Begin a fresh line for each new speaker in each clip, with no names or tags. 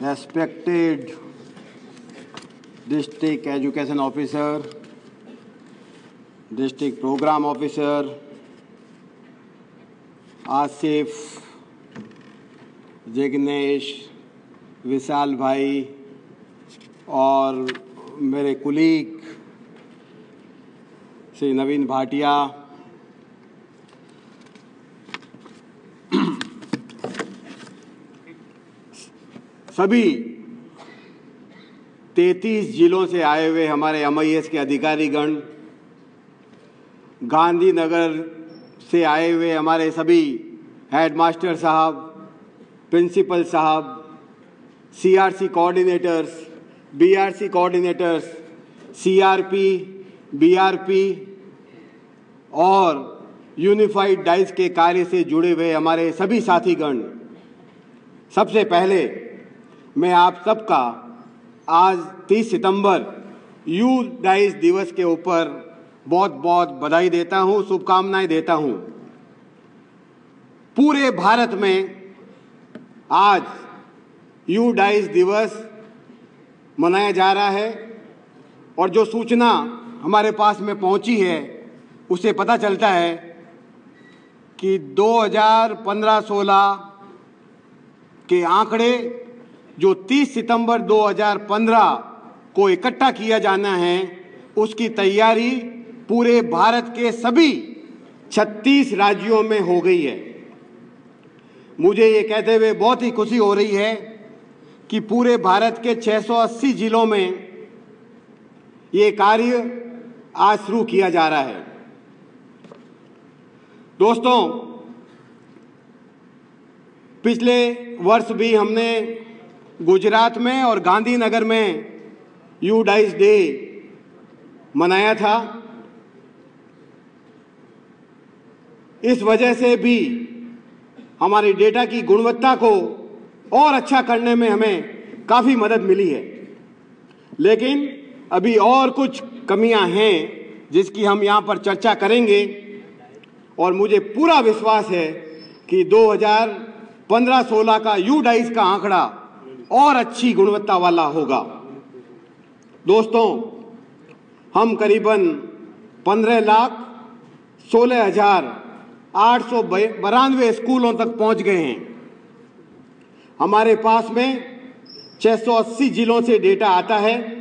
respected district education officer, district program officer, Asif, Jignesh, विशाल भाई और मेरे कुलीग श्री नवीन भाटिया, सभी 33 जिलों से आए हुए हमारे MIS के अधिकारीगण, गांधीनगर से आए हुए हमारे सभी हेडमास्टर साहब, प्रिंसिपल साहब, CRC coordinators, BRC coordinators, CRP, BRP और यूनिफाइड डाइस के कार्य से जुड़े हुए हमारे सभी साथीगण, सबसे पहले मैं आप सबका आज 30 सितंबर यू डाइस दिवस के ऊपर बहुत बहुत बधाई देता हूं, शुभकामनाएं देता हूं। पूरे भारत में आज यू डाइस दिवस मनाया जा रहा है और जो सूचना हमारे पास में पहुंची है उससे पता चलता है कि 2015-16 के आंकड़े जो 30 सितंबर 2015 को इकट्ठा किया जाना है, उसकी तैयारी पूरे भारत के सभी 36 राज्यों में हो गई है। मुझे ये कहते हुए बहुत ही खुशी हो रही है कि पूरे भारत के 680 जिलों में ये कार्य आज शुरू किया जा रहा है। दोस्तों, पिछले वर्ष भी हमने गुजरात में और गांधीनगर में यू डाइस डे मनाया था। इस वजह से भी हमारी डेटा की गुणवत्ता को और अच्छा करने में हमें काफ़ी मदद मिली है, लेकिन अभी और कुछ कमियां हैं जिसकी हम यहाँ पर चर्चा करेंगे और मुझे पूरा विश्वास है कि 2015-16 का यू डाइस का आंकड़ा और अच्छी गुणवत्ता वाला होगा। दोस्तों, हम करीबन 15,16,892 स्कूलों तक पहुंच गए हैं। हमारे पास में 680 जिलों से डेटा आता है।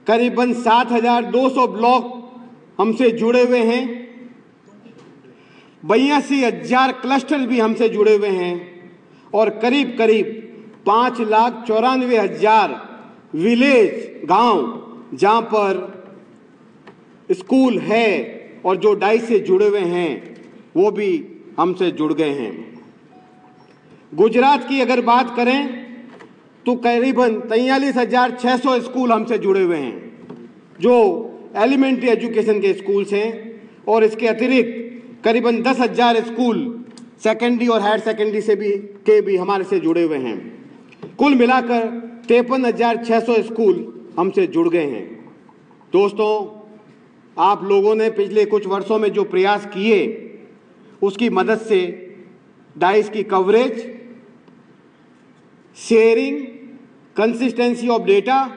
करीबन 7,200 ब्लॉक हमसे जुड़े हुए हैं। 82,000 क्लस्टर भी हमसे जुड़े हुए हैं और करीब करीब 5,94,000 विलेज, गांव जहां पर स्कूल है और जो डाइस से जुड़े हुए हैं वो भी हमसे जुड़ गए हैं। गुजरात की अगर बात करें तो करीबन 43,600 स्कूल हमसे जुड़े हुए हैं जो एलिमेंट्री एजुकेशन के स्कूल्स हैं और इसके अतिरिक्त करीबन 10,000 स्कूल सेकेंडरी और हायर सेकेंडरी से भी हमारे से जुड़े हुए हैं। कुल मिलाकर 53,600 स्कूल हमसे जुड़ गए हैं। दोस्तों, आप लोगों ने पिछले कुछ वर्षों में जो प्रयास किए उसकी मदद से डाइस की coverage, sharing, consistency of data,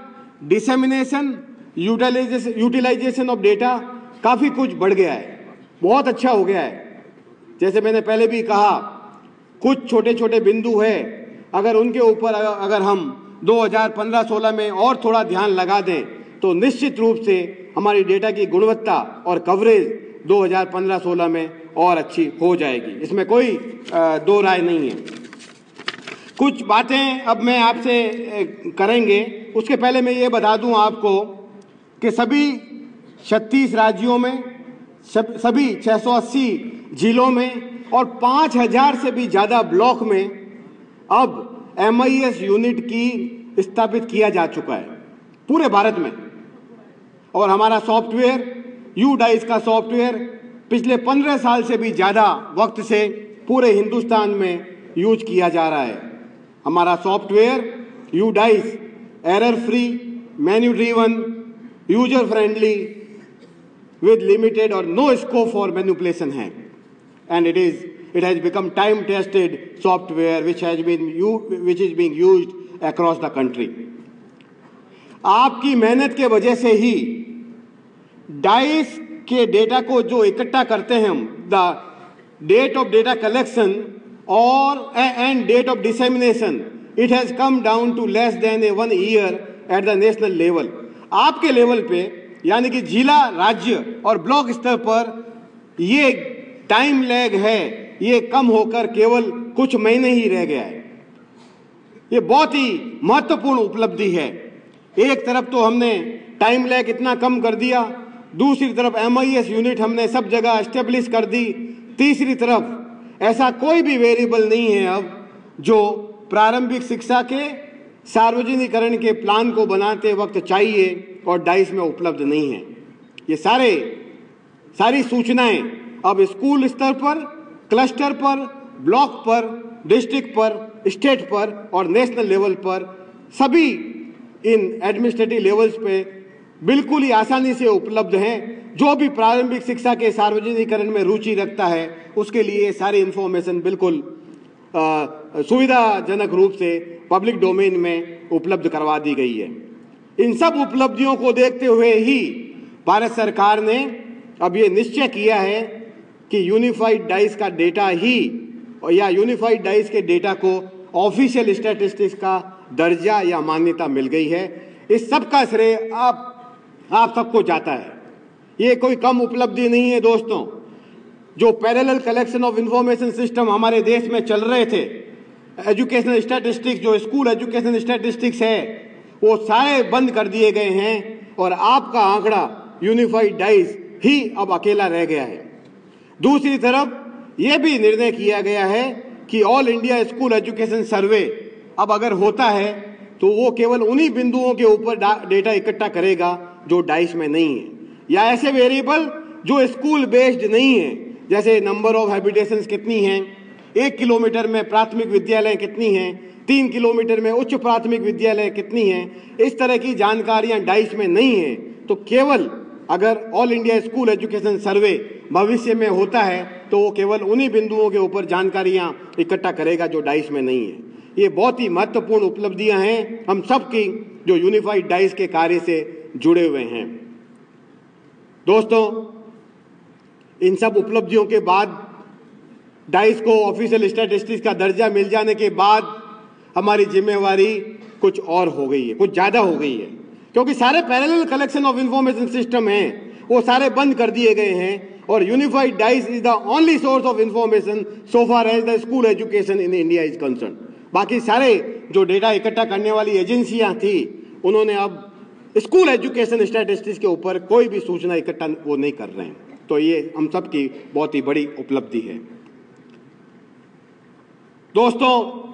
dissemination, utilisation of data काफ़ी कुछ बढ़ गया है, बहुत अच्छा हो गया है। जैसे मैंने पहले भी कहा, कुछ छोटे छोटे बिंदु है, अगर उनके ऊपर अगर हम 2015-16 में और थोड़ा ध्यान लगा दें तो निश्चित रूप से हमारी डेटा की गुणवत्ता और कवरेज 2015-16 में और अच्छी हो जाएगी, इसमें कोई दो राय नहीं है। कुछ बातें अब मैं आपसे करेंगे। उसके पहले मैं ये बता दूं आपको कि सभी 36 राज्यों में, सभी 680 जिलों में और 5,000 से भी ज़्यादा ब्लॉक में अब MIS यूनिट की स्थापित किया जा चुका है पूरे भारत में। और हमारा सॉफ्टवेयर, यू डाइस का सॉफ्टवेयर पिछले 15 साल से भी ज़्यादा वक्त से पूरे हिंदुस्तान में यूज किया जा रहा है। हमारा software you dice error free, menu driven, user friendly, with limited or no scope for manipulation है, and it is It has become time-tested software which is being used across the country. आपकी मेहनत के वजह से ही dice के data को जो इकट्ठा करते हैं हम, the date of data collection और and date of dissemination, it has come down to less than 1 year at the national level. आपके लेवल पे यानी कि जिला, राज्य और ब्लॉक स्तर पर ये टाइम लैग है, ये कम होकर केवल कुछ महीने ही रह गया है. ये बहुत ही महत्वपूर्ण उपलब्धि है. एक तरफ तो हमने टाइम लैग इतना कम कर दिया, दूसरी तरफ MIS यूनिट हमने सब जगह एस्टेब्लिश कर दी, तीसरी तरफ ऐसा कोई भी वेरिएबल नहीं है अब जो प्रारंभिक शिक्षा के सार्वजनिकरण के प्लान को बनाते वक्त चाहिए और डाइस में उपलब्ध नहीं है. ये सारी सूचनाएं अब स्कूल स्तर पर, क्लस्टर पर, ब्लॉक पर, डिस्ट्रिक्ट पर, स्टेट पर और नेशनल लेवल पर, सभी इन एडमिनिस्ट्रेटिव लेवल्स पे बिल्कुल ही आसानी से उपलब्ध हैं. जो भी प्रारंभिक शिक्षा के सार्वजनिकरण में रुचि रखता है उसके लिए सारी इंफॉर्मेशन बिल्कुल सुविधाजनक रूप से पब्लिक डोमेन में उपलब्ध करवा दी गई है. इन सब उपलब्धियों को देखते हुए ही भारत सरकार ने अब ये निश्चय किया है कि यूनिफाइड डाइस का डेटा ही या यूनिफाइड डाइस के डेटा को ऑफिशियल स्टैटिस्टिक्स का दर्जा या मान्यता मिल गई है. इस सब का श्रेय आप सबको जाता है. ये कोई कम उपलब्धि नहीं है दोस्तों. जो parallel collection of information system हमारे देश में चल रहे थे, एजुकेशनल स्टैटिस्टिक्स, जो स्कूल एजुकेशन स्टैटिस्टिक्स है, वो सारे बंद कर दिए गए हैं और आपका आंकड़ा यूनिफाइड डाइस ही अब अकेला रह गया है. दूसरी तरफ यह भी निर्णय किया गया है कि ऑल इंडिया स्कूल एजुकेशन सर्वे अब अगर होता है तो वो केवल उन्हीं बिंदुओं के ऊपर डेटा इकट्ठा करेगा जो डाइस में नहीं है, या ऐसे वेरिएबल जो स्कूल बेस्ड नहीं है, जैसे नंबर ऑफ हैबिटेशंस कितनी हैं, 1 किलोमीटर में प्राथमिक विद्यालय कितनी हैं, 3 किलोमीटर में उच्च प्राथमिक विद्यालय कितनी हैं. इस तरह की जानकारियां डाइस में नहीं है. तो केवल अगर ऑल इंडिया स्कूल एजुकेशन सर्वे भविष्य में होता है तो वो केवल उन्हीं बिंदुओं के ऊपर जानकारियां इकट्ठा करेगा जो डाइस में नहीं है. ये बहुत ही महत्वपूर्ण उपलब्धियां हैं हम सब की जो यूनिफाइड डाइस के कार्य से जुड़े हुए हैं. दोस्तों, इन सब उपलब्धियों के बाद, डाइस को ऑफिशियल स्टैटिस्टिक्स का दर्जा मिल जाने के बाद हमारी जिम्मेवारी कुछ और हो गई है, कुछ ज्यादा हो गई है, क्योंकि सारे parallel collection of information system हैं वो सारे बंद कर दिए गए हैं और unified DISE is the only source of information so far as the school education in India is concern. बाकी सारे जो डेटा इकट्ठा करने वाली एजेंसियां थी उन्होंने अब स्कूल एजुकेशन स्टैटिस्टिक्स के ऊपर कोई भी सूचना इकट्ठा वो नहीं कर रहे हैं. तो ये हम सब की बहुत ही बड़ी उपलब्धि है. दोस्तों,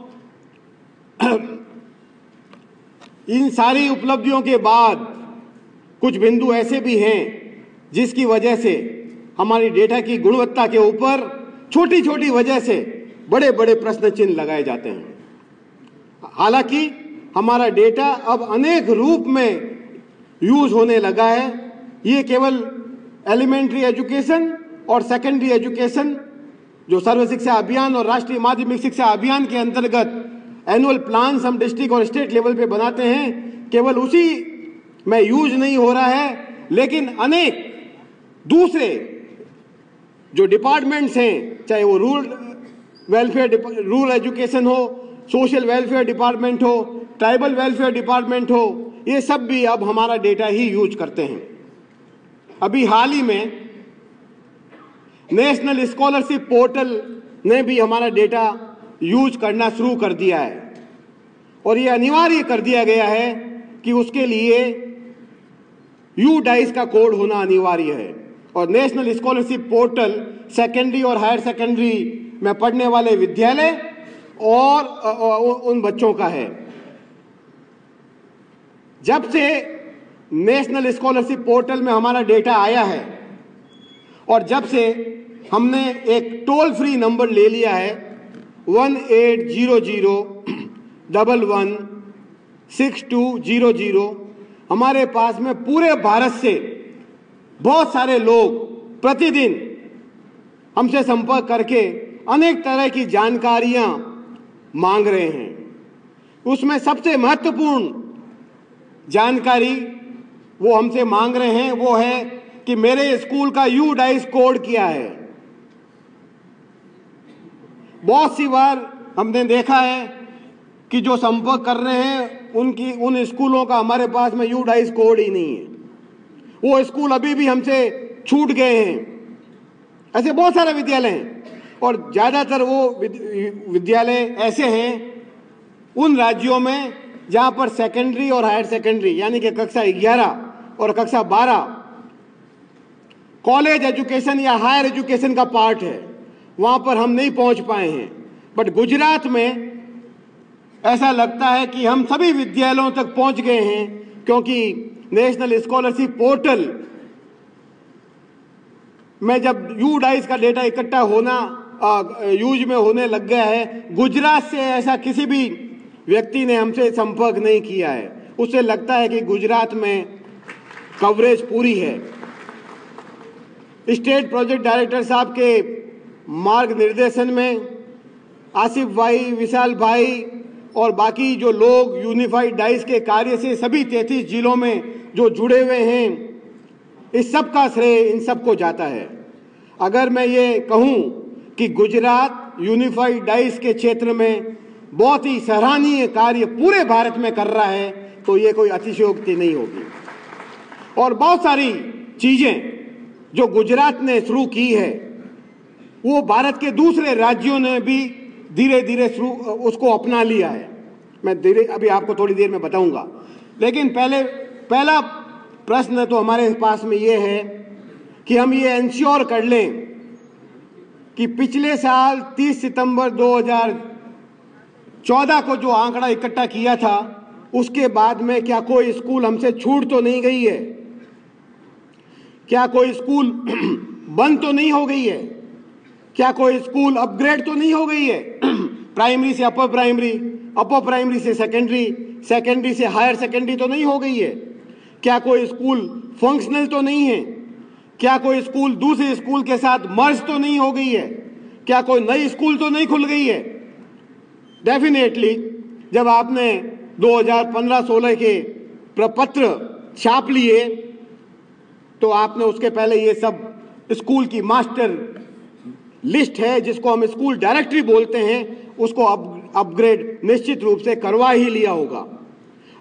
इन सारी उपलब्धियों के बाद कुछ बिंदु ऐसे भी हैं जिसकी वजह से हमारी डेटा की गुणवत्ता के ऊपर छोटी छोटी वजह से बड़े बड़े प्रश्न चिन्ह लगाए जाते हैं. हालांकि हमारा डेटा अब अनेक रूप में यूज होने लगा है. ये केवल एलिमेंट्री एजुकेशन और सेकेंडरी एजुकेशन जो सर्व शिक्षा अभियान और राष्ट्रीय माध्यमिक शिक्षा अभियान के अंतर्गत एनुअल प्लान हम डिस्ट्रिक्ट और स्टेट लेवल पे बनाते हैं, केवल उसी में यूज नहीं हो रहा है, लेकिन अनेक दूसरे जो डिपार्टमेंट्स हैं, चाहे वो रूरल एजुकेशन हो, सोशल वेलफेयर डिपार्टमेंट हो, ट्राइबल वेलफेयर डिपार्टमेंट हो, ये सब भी अब हमारा डेटा ही यूज करते हैं. अभी हाल ही में नेशनल स्कॉलरशिप पोर्टल ने भी हमारा डेटा यूज करना शुरू कर दिया है और ये अनिवार्य कर दिया गया है कि उसके लिए यूडाइस का कोड होना अनिवार्य है. और नेशनल स्कॉलरशिप पोर्टल सेकेंडरी और हायर सेकेंडरी में पढ़ने वाले विद्यालय और उन बच्चों का है. जब से नेशनल स्कॉलरशिप पोर्टल में हमारा डेटा आया है और जब से हमने एक टोल फ्री नंबर ले लिया है 1800116200, हमारे पास में पूरे भारत से बहुत सारे लोग प्रतिदिन हमसे संपर्क करके अनेक तरह की जानकारियां मांग रहे हैं। उसमें सबसे महत्वपूर्ण जानकारी वो हमसे मांग रहे हैं वो है कि मेरे स्कूल का UDICE कोड क्या है। बहुत सी बार हमने देखा है कि जो संपर्क कर रहे हैं उन स्कूलों का हमारे पास में UDICE कोड ही नहीं है, वो स्कूल अभी भी हमसे छूट गए हैं। ऐसे बहुत सारे विद्यालय हैं और ज़्यादातर वो विद्यालय ऐसे हैं उन राज्यों में जहां पर सेकेंडरी और हायर सेकेंडरी यानी कि कक्षा 11 और कक्षा 12 कॉलेज एजुकेशन या हायर एजुकेशन का पार्ट है, वहां पर हम नहीं पहुंच पाए हैं। बट गुजरात में ऐसा लगता है कि हम सभी विद्यालयों तक पहुंच गए हैं, क्योंकि नेशनल स्कॉलरशिप पोर्टल में जब UDICE का डेटा इकट्ठा होना यूज में होने लग गया है, गुजरात से ऐसा किसी भी व्यक्ति ने हमसे संपर्क नहीं किया है। उससे लगता है कि गुजरात में कवरेज पूरी है। स्टेट प्रोजेक्ट डायरेक्टर साहब के मार्गनिर्देशन में आसिफ भाई, विशाल भाई और बाकी जो लोग यूनिफाइड डाइस के कार्य से सभी 33 जिलों में जो जुड़े हुए हैं, इस सब का श्रेय इन सबको जाता है। अगर मैं ये कहूं कि गुजरात यूनिफाइड डाइस के क्षेत्र में बहुत ही सराहनीय कार्य पूरे भारत में कर रहा है, तो ये कोई अतिशयोक्ति नहीं होगी। और बहुत सारी चीजें जो गुजरात ने शुरू की है वो भारत के दूसरे राज्यों ने भी धीरे धीरे उसको अपना लिया है। मैं अभी आपको थोड़ी देर में बताऊंगा, लेकिन पहला प्रश्न तो हमारे पास में ये है कि हम ये इंश्योर कर लें कि पिछले साल 30 सितंबर 2014 को जो आंकड़ा इकट्ठा किया था उसके बाद में क्या कोई स्कूल हमसे छूट तो नहीं गई है, क्या कोई स्कूल बंद तो नहीं हो गई है, क्या कोई स्कूल अपग्रेड तो नहीं हो गई है, प्राइमरी से अपर प्राइमरी, अपर प्राइमरी से सेकेंडरी, सेकेंडरी से हायर सेकेंडरी तो नहीं हो गई है, क्या कोई स्कूल फंक्शनल तो नहीं है, क्या कोई स्कूल दूसरे स्कूल के साथ मर्ज तो नहीं हो गई है, क्या कोई नई स्कूल तो नहीं खुल गई है। डेफिनेटली जब आपने 2015-16 के प्रपत्र छाप लिए तो आपने उसके पहले ये सब स्कूल की मास्टर लिस्ट है जिसको हम स्कूल डायरेक्टरी बोलते हैं, उसको अपग्रेड निश्चित रूप से करवा ही लिया होगा।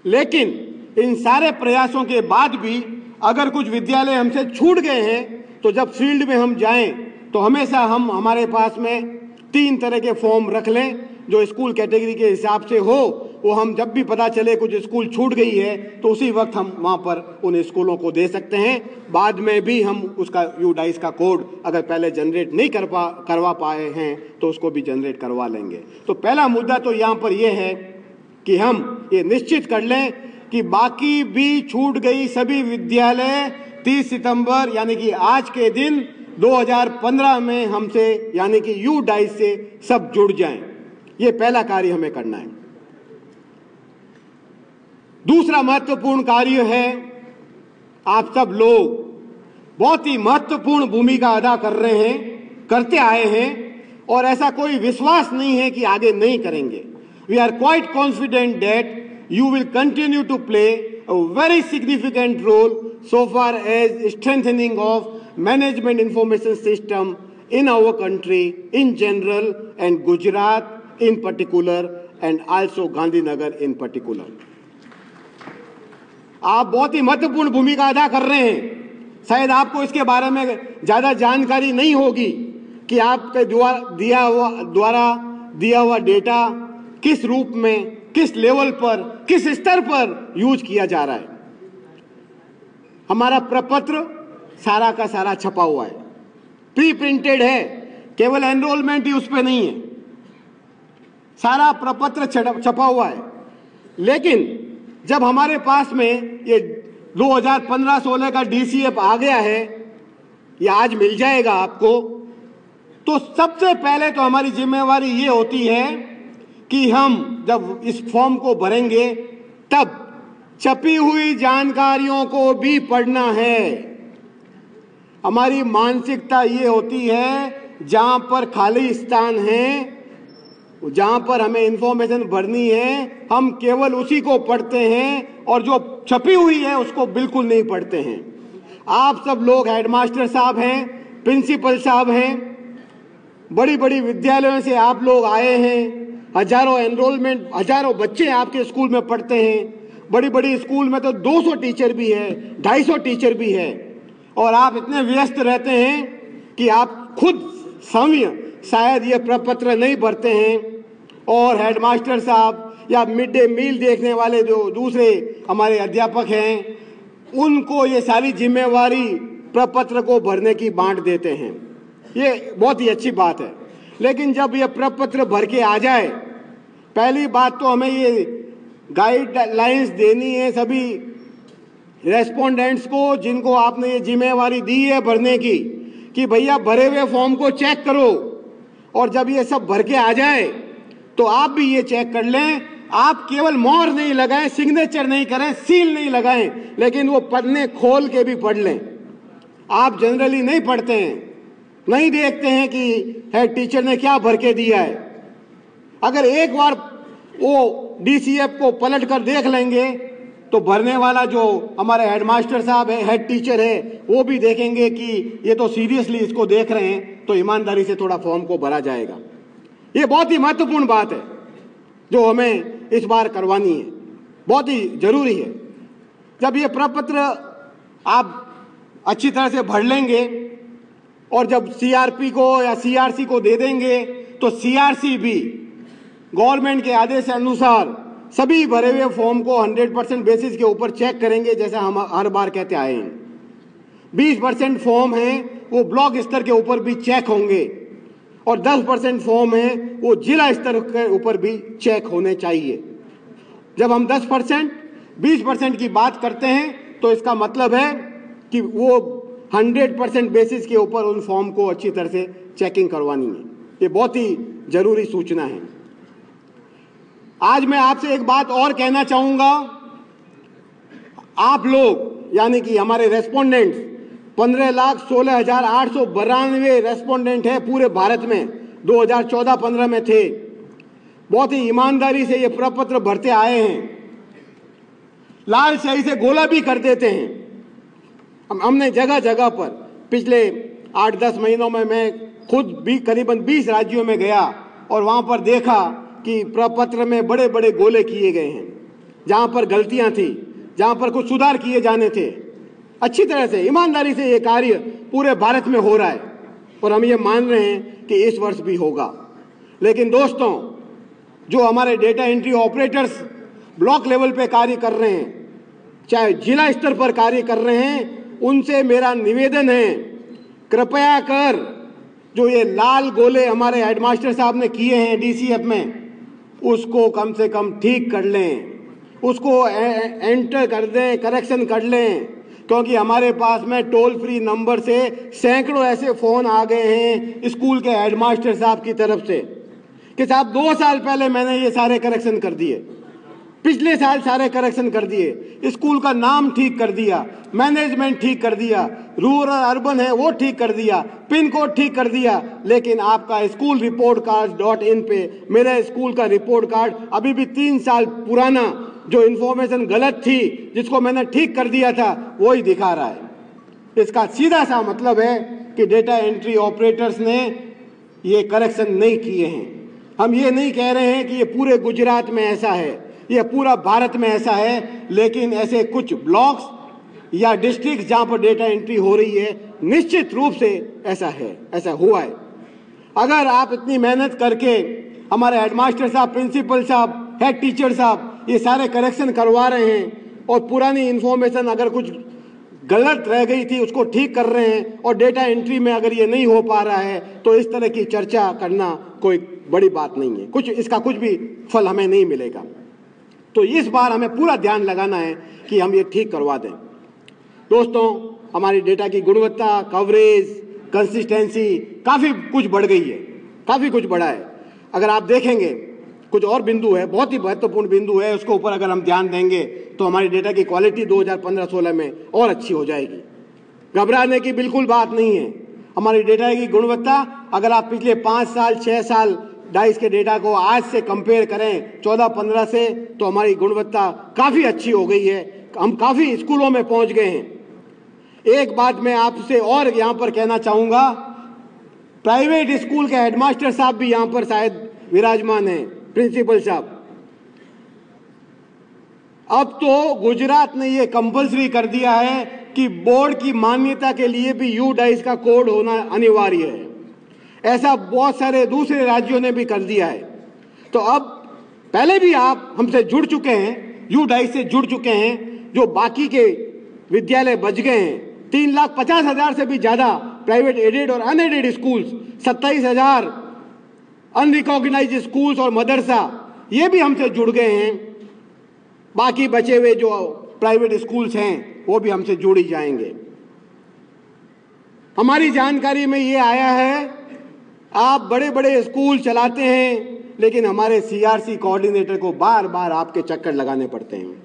लेकिन इन सारे प्रयासों के बाद भी अगर कुछ विद्यालय हमसे छूट गए हैं तो जब फील्ड में हम जाएं तो हमेशा हम हमारे पास में 3 तरह के फॉर्म रख लें जो स्कूल कैटेगरी के हिसाब से हो। वो हम जब भी पता चले कुछ स्कूल छूट गई है तो उसी वक्त हम वहाँ पर उन स्कूलों को दे सकते हैं। बाद में भी हम उसका UDICE का कोड अगर पहले जनरेट नहीं करवा पाए हैं तो उसको भी जनरेट करवा लेंगे। तो पहला मुद्दा तो यहाँ पर यह है कि हम ये निश्चित कर लें कि बाकी भी छूट गई सभी विद्यालय 30 सितंबर यानी कि आज के दिन 2015 में हमसे यानी कि UDICE से सब जुड़ जाएं। ये पहला कार्य हमें करना है। दूसरा महत्वपूर्ण कार्य है, आप सब लोग बहुत ही महत्वपूर्ण भूमिका अदा कर रहे हैं, करते आए हैं और ऐसा कोई विश्वास नहीं है कि आगे नहीं करेंगे। We are quite confident that you will continue to play a very significant role so far as strengthening of management information system in our country in general and Gujarat in particular and also Gandhinagar in particular. आप बहुत ही महत्वपूर्ण भूमिका अदा कर रहे हैं। शायद आपको इसके बारे में ज्यादा जानकारी नहीं होगी कि आपके द्वारा दिया हुआ डेटा किस रूप में, किस लेवल पर, किस स्तर पर यूज किया जा रहा है। हमारा प्रपत्र सारा का सारा छपा हुआ है, प्री प्रिंटेड है, केवल एनरोलमेंट ही उस पर नहीं है, सारा प्रपत्र छपा हुआ है। लेकिन जब हमारे पास में ये 2015-16 का DCF आ गया है, या आज मिल जाएगा आपको, तो सबसे पहले तो हमारी जिम्मेवारी ये होती है कि हम जब इस फॉर्म को भरेंगे तब छपी हुई जानकारियों को भी पढ़ना है। हमारी मानसिकता ये होती है जहां पर खाली स्थान है, जहां पर हमें इंफॉर्मेशन भरनी है, हम केवल उसी को पढ़ते हैं और जो छपी हुई है उसको बिल्कुल नहीं पढ़ते हैं। आप सब लोग हेडमास्टर साहब हैं, प्रिंसिपल साहब हैं, बड़ी बड़ी विद्यालयों से आप लोग आए हैं, हजारों एनरोलमेंट, हजारों बच्चे आपके स्कूल में पढ़ते हैं। बड़ी बड़ी स्कूल में तो 200 टीचर भी है, 250 टीचर भी है, और आप इतने व्यस्त रहते हैं कि आप खुद समय शायद ये प्रपत्र नहीं भरते हैं। और हेडमास्टर साहब या मिड डे मील देखने वाले जो दूसरे हमारे अध्यापक हैं, उनको ये सारी जिम्मेवारी प्रपत्र को भरने की बांट देते हैं। ये बहुत ही अच्छी बात है। लेकिन जब ये प्रपत्र भर के आ जाए, पहली बात तो हमें ये गाइडलाइंस देनी है सभी रेस्पोंडेंट्स को, जिनको आपने ये जिम्मेवारी दी है भरने की, कि भैया भरे हुए फॉर्म को चेक करो, और जब ये सब भर के आ जाए तो आप भी ये चेक कर लें। आप केवल मोहर नहीं लगाएं, सिग्नेचर नहीं करें, सील नहीं लगाएं, लेकिन वो पन्ने खोल के भी पढ़ लें। आप जनरली नहीं पढ़ते हैं, नहीं देखते हैं कि हेड टीचर ने क्या भर के दिया है। अगर एक बार वो डीसीएफ को पलट कर देख लेंगे तो भरने वाला जो हमारे हेडमास्टर साहब है, हेड टीचर है, वो भी देखेंगे कि ये तो सीरियसली इसको देख रहे हैं, तो ईमानदारी से थोड़ा फॉर्म को भरा जाएगा। ये बहुत ही महत्वपूर्ण बात है जो हमें इस बार करवानी है, बहुत ही जरूरी है। जब ये प्रपत्र आप अच्छी तरह से भर लेंगे और जब सीआरपी को या सीआरसी को दे देंगे, तो सीआरसी भी गवर्नमेंट के आदेश अनुसार सभी भरे हुए फॉर्म को 100% बेसिस के ऊपर चेक करेंगे, जैसा हम हर बार कहते आए हैं। 20% फॉर्म हैं वो ब्लॉक स्तर के ऊपर भी चेक होंगे, और 10% फॉर्म हैं वो जिला स्तर के ऊपर भी चेक होने चाहिए। जब हम 10%, 20% की बात करते हैं तो इसका मतलब है कि वो 100% बेसिस के ऊपर उन फॉर्म को अच्छी तरह से चेकिंग करवानी है। ये बहुत ही जरूरी सूचना है। आज मैं आपसे एक बात और कहना चाहूंगा। आप लोग यानी कि हमारे रेस्पोंडेंट्स 15,16,892 रेस्पोंडेंट है पूरे भारत में, 2014-15 में थे। बहुत ही ईमानदारी से ये प्रपत्र भरते आए हैं, लाल स्याही से गोला भी कर देते हैं। हमने जगह जगह पर पिछले 8-10 महीनों में मैं खुद भी करीबन 20 राज्यों में गया और वहां पर देखा कि प्रपत्र में बड़े बड़े गोले किए गए हैं। जहां पर गलतियां थी, जहां पर कुछ सुधार किए जाने थे, अच्छी तरह से ईमानदारी से ये कार्य पूरे भारत में हो रहा है, और हम ये मान रहे हैं कि इस वर्ष भी होगा। लेकिन दोस्तों, जो हमारे data entry operators block level पे कार्य कर रहे हैं, चाहे जिला स्तर पर कार्य कर रहे हैं, उनसे मेरा निवेदन है, कृपया कर जो ये लाल गोले हमारे हेडमास्टर साहब ने किए हैं डीसीएफ में, उसको कम से कम ठीक कर लें, उसको एंटर कर दें, करेक्शन कर लें। क्योंकि हमारे पास में टोल फ्री नंबर से सैकड़ों ऐसे फोन आ गए हैं स्कूल के हेडमास्टर साहब की तरफ से कि साहब 2 साल पहले मैंने ये सारे करेक्शन कर दिए, पिछले साल सारे करेक्शन कर दिए, स्कूल का नाम ठीक कर दिया, मैनेजमेंट ठीक कर दिया, रूरल अर्बन है वो ठीक कर दिया, पिन कोड ठीक कर दिया, लेकिन आपका स्कूल रिपोर्ट कार्ड .in पे मेरे स्कूल का रिपोर्ट कार्ड अभी भी 3 साल पुराना जो इन्फॉर्मेशन गलत थी, जिसको मैंने ठीक कर दिया था, वही दिखा रहा है। इसका सीधा सा मतलब है कि डेटा एंट्री ऑपरेटर्स ने ये करेक्शन नहीं किए हैं। हम ये नहीं कह रहे हैं कि ये पूरे गुजरात में ऐसा है, ये पूरा भारत में ऐसा है, लेकिन ऐसे कुछ ब्लॉक्स या डिस्ट्रिक्ट जहां पर डेटा एंट्री हो रही है, निश्चित रूप से ऐसा है, ऐसा हुआ है। अगर आप इतनी मेहनत करके हमारे हेडमास्टर साहब, प्रिंसिपल साहब, हेड टीचर साहब ये सारे करेक्शन करवा रहे हैं और पुरानी इंफॉर्मेशन अगर कुछ गलत रह गई थी उसको ठीक कर रहे हैं और डेटा एंट्री में अगर ये नहीं हो पा रहा है, तो इस तरह की चर्चा करना कोई बड़ी बात नहीं है, कुछ इसका कुछ भी फल हमें नहीं मिलेगा। तो इस बार हमें पूरा ध्यान लगाना है कि हम ये ठीक करवा दें। दोस्तों, हमारी डेटा की गुणवत्ता, कवरेज, कंसिस्टेंसी काफ़ी कुछ बढ़ गई है, काफ़ी कुछ बढ़ा है। अगर आप देखेंगे कुछ और बिंदु है, बहुत ही महत्वपूर्ण बिंदु है, उसके ऊपर अगर हम ध्यान देंगे तो हमारी डेटा की क्वालिटी 2015-16 में और अच्छी हो जाएगी। घबराने की बिल्कुल बात नहीं है। हमारी डेटा की गुणवत्ता, अगर आप पिछले 5 साल 6 साल डाइस के डेटा को आज से कंपेयर करें 14-15 से, तो हमारी गुणवत्ता काफ़ी अच्छी हो गई है। हम काफ़ी स्कूलों में पहुंच गए हैं। एक बात मैं आपसे और यहाँ पर कहना चाहूँगा, प्राइवेट स्कूल के हेडमास्टर साहब भी यहाँ पर शायद विराजमान हैं, प्रिंसिपल साहब। अब तो गुजरात ने ये कंपल्सरी कर दिया है कि बोर्ड की मान्यता के लिए भी यू डाइस का कोड होना अनिवार्य है। ऐसा बहुत सारे दूसरे राज्यों ने भी कर दिया है। तो अब पहले भी आप हमसे जुड़ चुके हैं, यू डाइस से जुड़ चुके हैं, जो बाकी के विद्यालय बच गए हैं। 3,50,000 से भी ज्यादा प्राइवेट एडेड और अनएडेड स्कूल्स, 27,000 अनरिकॉग्नाइज्ड स्कूल्स और मदरसा, ये भी हमसे जुड़ गए हैं। बाकी बचे हुए जो प्राइवेट स्कूल्स हैं वो भी हमसे जुड़ ही जाएंगे। हमारी जानकारी में ये आया है, आप बड़े बड़े स्कूल चलाते हैं, लेकिन हमारे सीआरसी कोऑर्डिनेटर को बार बार आपके चक्कर लगाने पड़ते हैं।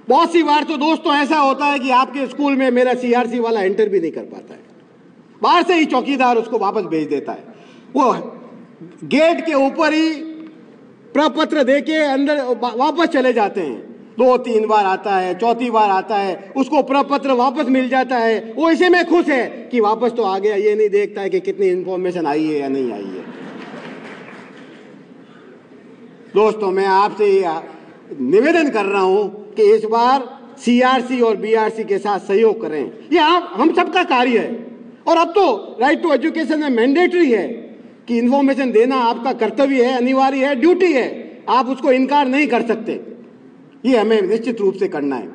बहुत सी बार तो दोस्तों ऐसा होता है कि आपके स्कूल में मेरा सीआरसी वाला एंटर भी नहीं कर पाता है, बाहर से ही चौकीदार उसको वापस भेज देता है। वो गेट के ऊपर ही प्रपत्र देके अंदर वापस चले जाते हैं। 2-3 बार आता है, चौथी बार आता है, उसको प्रपत्र वापस मिल जाता है। वो इसी में खुश है कि वापस तो आ गया, ये नहीं देखता है कि कितनी इंफॉर्मेशन आई है या नहीं आई है। दोस्तों, मैं आपसे निवेदन कर रहा हूं कि इस बार सीआरसी और बीआरसी के साथ सहयोग करें। ये हम सबका कार्य है। और अब तो राइट टू एजुकेशन में मैंडेटरी है कि इंफॉर्मेशन देना आपका कर्तव्य है, अनिवार्य है, ड्यूटी है। आप उसको इनकार नहीं कर सकते। ये हमें निश्चित रूप से करना है।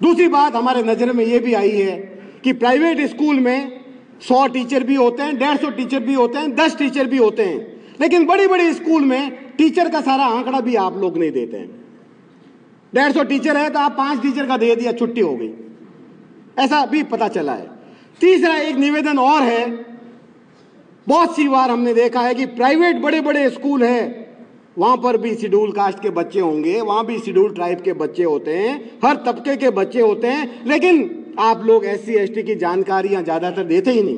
दूसरी बात हमारे नजर में ये भी आई है कि प्राइवेट स्कूल में 100 टीचर भी होते हैं, 150 टीचर भी होते हैं, 10 टीचर भी होते हैं, लेकिन बड़ी बड़ी स्कूल में टीचर का सारा आंकड़ा भी आप लोग नहीं देते हैं। 150 टीचर है तो आप 5 टीचर का दे दिया, छुट्टी हो गई, ऐसा भी पता चला है। तीसरा एक निवेदन और है, बहुत सी बार हमने देखा है कि प्राइवेट बड़े बड़े स्कूल है, वहां पर भी शेड्यूल कास्ट के बच्चे होंगे, वहां भी शेड्यूल ट्राइब के बच्चे होते हैं, हर तबके के बच्चे होते हैं, लेकिन आप लोग SC ST की जानकारियां ज्यादातर देते ही नहीं।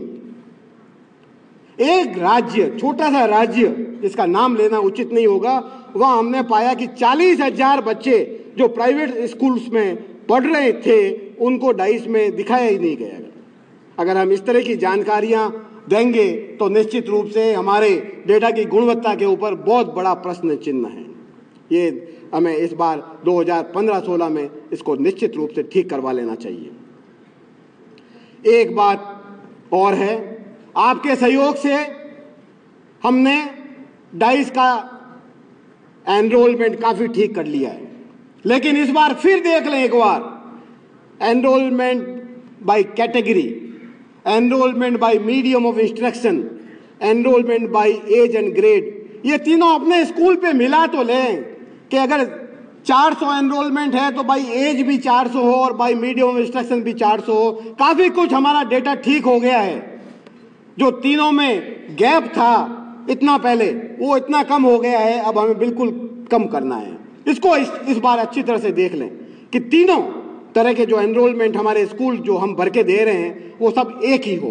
एक राज्य, छोटा सा राज्य जिसका नाम लेना उचित नहीं होगा, वहां हमने पाया कि 40,000 बच्चे जो प्राइवेट स्कूल्स में पढ़ रहे थे उनको डाइस में दिखाया ही नहीं गया। अगर हम इस तरह की जानकारियां देंगे तो निश्चित रूप से हमारे डेटा की गुणवत्ता के ऊपर बहुत बड़ा प्रश्न चिन्ह है। ये हमें इस बार 2015-16 में इसको निश्चित रूप से ठीक करवा लेना चाहिए। एक बात और है, आपके सहयोग से हमने डाइस का एनरोलमेंट काफी ठीक कर लिया है, लेकिन इस बार फिर देख लें एक बार, enrolment by category, enrolment by medium of instruction, enrolment by age and grade, ये तीनों अपने स्कूल पे मिला तो लें कि अगर 400 एनरोलमेंट है तो बाई एज भी 400 हो और बाई मीडियम ऑफ इंस्ट्रक्शन भी 400 हो। काफी कुछ हमारा डेटा ठीक हो गया है। जो तीनों में गैप था इतना पहले, वो इतना कम हो गया है, अब हमें बिल्कुल कम करना है। इसको इस बार अच्छी तरह से देख लें कि तीनों तरह के जो एनरोलमेंट हमारे स्कूल जो हम भर के दे रहे हैं वो सब एक ही हो।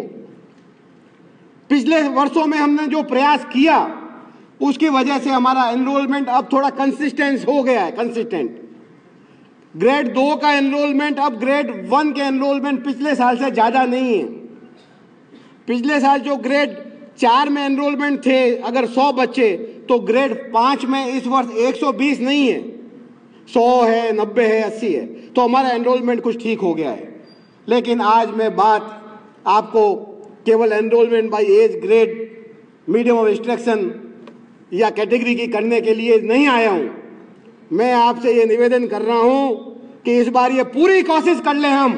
पिछले वर्षों में हमने जो प्रयास किया उसकी वजह से हमारा एनरोलमेंट अब थोड़ा कंसिस्टेंस हो गया है, कंसिस्टेंट। ग्रेड 2 का एनरोलमेंट अब ग्रेड 1 के एनरोलमेंट पिछले साल से ज्यादा नहीं है। पिछले साल जो ग्रेड 4 में एनरोलमेंट थे अगर 100 बच्चे, तो ग्रेड 5 में इस वर्ष 120 नहीं है, 100 है, 90 है, 80 है। तो हमारा एनरोलमेंट कुछ ठीक हो गया है। लेकिन आज मैं बात आपको केवल enrolment by age, grade, medium of instruction या कैटेगरी की करने के लिए नहीं आया हूं। मैं आपसे ये निवेदन कर रहा हूं कि इस बार ये पूरी कोशिश कर लें हम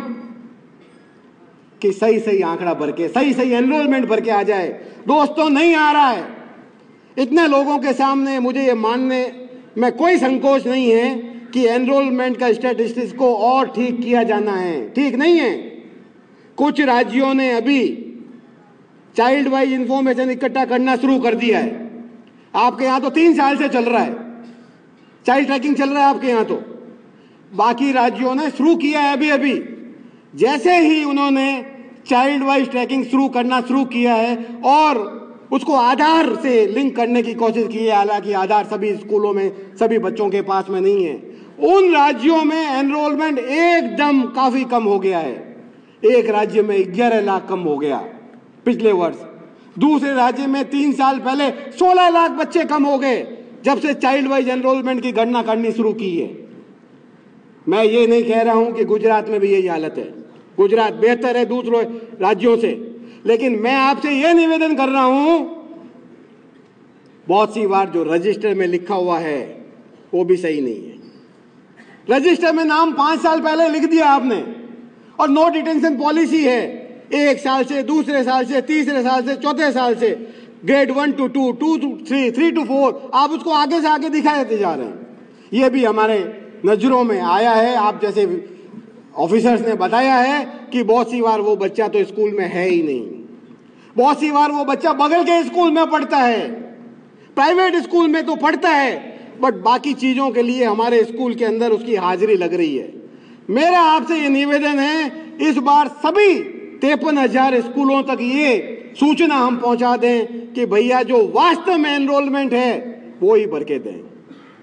कि सही सही आंकड़ा भर के, सही सही एनरोलमेंट भर के आ जाए। दोस्तों, नहीं आ रहा है। इतने लोगों के सामने मुझे ये मानने में कोई संकोच नहीं है कि एनरोलमेंट का स्टैटिस्टिक्स को और ठीक किया जाना है। ठीक नहीं है। कुछ राज्यों ने अभी चाइल्ड वाइज इंफॉर्मेशन इकट्ठा करना शुरू कर दिया है। आपके यहां तो 3 साल से चल रहा है, चाइल्ड ट्रैकिंग चल रहा है आपके यहां तो। बाकी राज्यों ने शुरू किया है अभी अभी। जैसे ही उन्होंने चाइल्ड वाइज ट्रैकिंग शुरू किया है और उसको आधार से लिंक करने की कोशिश की है। हालांकि आधार सभी स्कूलों में, सभी बच्चों के पास में नहीं है। उन राज्यों में एनरोलमेंट एकदम काफी कम हो गया है। एक राज्य में 11 लाख कम हो गया पिछले वर्ष। दूसरे राज्य में 3 साल पहले 16 लाख बच्चे कम हो गए जब से चाइल्ड वाइज एनरोलमेंट की गणना करनी शुरू की है। मैं ये नहीं कह रहा हूं कि गुजरात में भी यही हालत है। गुजरात बेहतर है दूसरों राज्यों से, लेकिन मैं आपसे यह निवेदन कर रहा हूं, बहुत सी बार जो रजिस्टर में लिखा हुआ है वो भी सही नहीं है। रजिस्टर में नाम 5 साल पहले लिख दिया आपने और नो डिटेंशन पॉलिसी है। 1 साल से, दूसरे साल से, तीसरे साल से, चौथे साल से, ग्रेड 1 to 2, 2 to 3, 3 to 4, आप उसको आगे से आगे दिखाते जा रहे हैं। ये भी हमारे नजरों में आया है। आप जैसे ऑफिसर्स ने बताया है कि बहुत सी बार वो बच्चा तो स्कूल में है ही नहीं। बहुत सी बार वो बच्चा बगल के स्कूल में पढ़ता है, प्राइवेट स्कूल में तो पढ़ता है, बट बाकी चीजों के लिए हमारे स्कूल के अंदर उसकी हाजिरी लग रही है। मेरा आपसे ये निवेदन है, इस बार सभी 53,000 स्कूलों तक ये सूचना हम पहुंचा दें कि भैया जो वास्तव में एनरोलमेंट है वो ही भर के दें।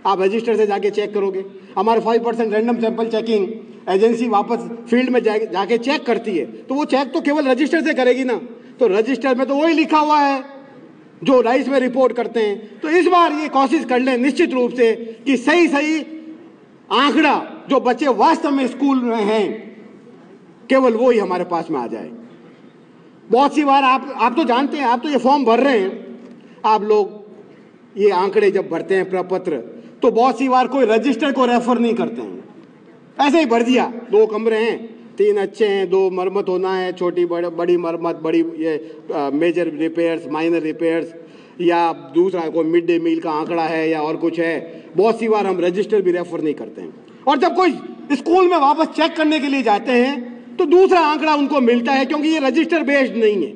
आप रजिस्टर से जाके चेक करोगे, हमारे 5% रैंडम सैंपल चेकिंग एजेंसी वापस फील्ड में जाके चेक करती है, तो वो चेक तो केवल रजिस्टर से करेगी ना। तो रजिस्टर में तो वही लिखा हुआ है जो राइस में रिपोर्ट करते हैं। तो इस बार ये कोशिश कर लें निश्चित रूप से कि सही सही आंकड़ा जो बच्चे वास्तव में स्कूल में हैं केवल वो ही हमारे पास में आ जाए। बहुत सी बार आप तो जानते हैं, आप तो ये फॉर्म भर रहे हैं, आप लोग ये आंकड़े जब भरते हैं प्रपत्र, तो बहुत सी बार कोई रजिस्टर को रेफर नहीं करते हैं, ऐसे ही भर दिया। 2 कमरे हैं, 3 अच्छे हैं, 2 मरम्मत होना है, छोटी बड़ी मरम्मत, बड़ी ये मेजर रिपेयर्स, माइनर रिपेयर्स, या दूसरा कोई मिड डे मील का आंकड़ा है या और कुछ है। बहुत सी बार हम रजिस्टर भी रेफर नहीं करते हैं। और जब कोई स्कूल में वापस चेक करने के लिए जाते हैं तो दूसरा आंकड़ा उनको मिलता है, क्योंकि ये रजिस्टर बेस्ड नहीं है।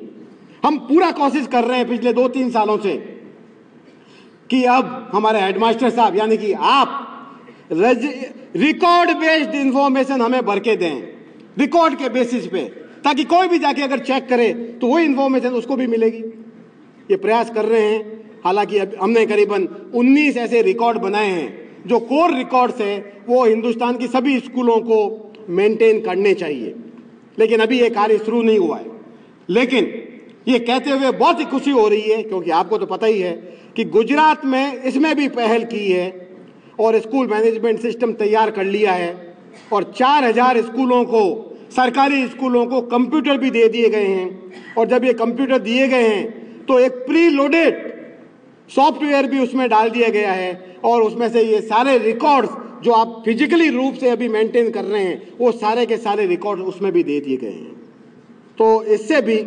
हम पूरा कोशिश कर रहे हैं पिछले 2-3 सालों से कि अब हमारे हेडमास्टर साहब यानी कि आप रिकॉर्ड बेस्ड इंफॉर्मेशन हमें भर के दें, रिकॉर्ड के बेसिस पे, ताकि कोई भी जाके अगर चेक करे तो वो इंफॉर्मेशन उसको भी मिलेगी। ये प्रयास कर रहे हैं। हालांकि अब हमने करीबन 19 ऐसे रिकॉर्ड बनाए हैं जो कोर रिकॉर्ड्स है, वो हिंदुस्तान की सभी स्कूलों को मेंटेन करने चाहिए, लेकिन अभी ये कार्य शुरू नहीं हुआ है। लेकिन ये कहते हुए बहुत ही खुशी हो रही है, क्योंकि आपको तो पता ही है कि गुजरात में इसमें भी पहल की है और स्कूल मैनेजमेंट सिस्टम तैयार कर लिया है और 4,000 स्कूलों को, सरकारी स्कूलों को कंप्यूटर भी दे दिए गए हैं। और जब ये कंप्यूटर दिए गए हैं तो एक प्री लोडेड सॉफ्टवेयर भी उसमें डाल दिया गया है और उसमें से ये सारे रिकॉर्ड्स जो आप फिजिकली रूप से अभी मेंटेन कर रहे हैं वो सारे के सारे रिकॉर्ड उसमें भी दे दिए गए हैं। तो इससे भी